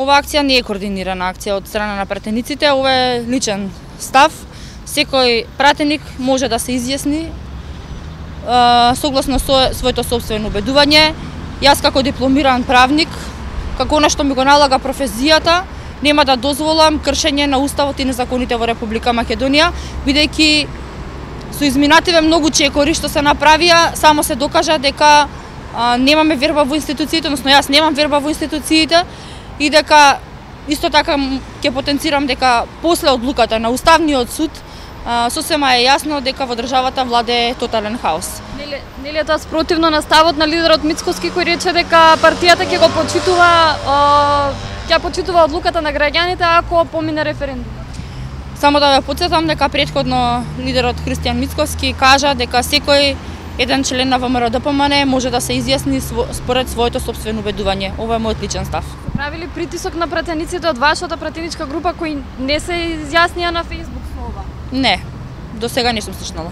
Оваа акција не е координирана акција од страна на пратениците, ова е личен став. Секој пратеник може да се изјасни согласно своето сопствено убедување. Јас како дипломиран правник, како она што ми го налага професијата, нема да дозволам кршење на уставот и на законите во Република Македонија, бидејќи со изминативе многу чекори што се направија, само се докажа дека немаме верба во институциите, односно јас немам верба во институциите и дека исто така ќе потенцирам дека после одлуката на Уставниот суд сосема е јасно дека во државата владее тотален хаос. Нели е тоа спротивно на ставот на лидерот Мицкоски кој рече дека партијата ќе го почитува одлуката на граѓаните ако помине референдумот? Само да ве потсетам дека претходно лидерот Христијан Мицкоски кажа дека секој еден член на ВМРО-ДПМН може да се изјасни според своето сопствено убедување. Ова е мојот личен став. Правили притисок на пратениците од вашата пратеничка група кои не се изјаснија на Facebook со ова? Не, до сега не сум слушнала.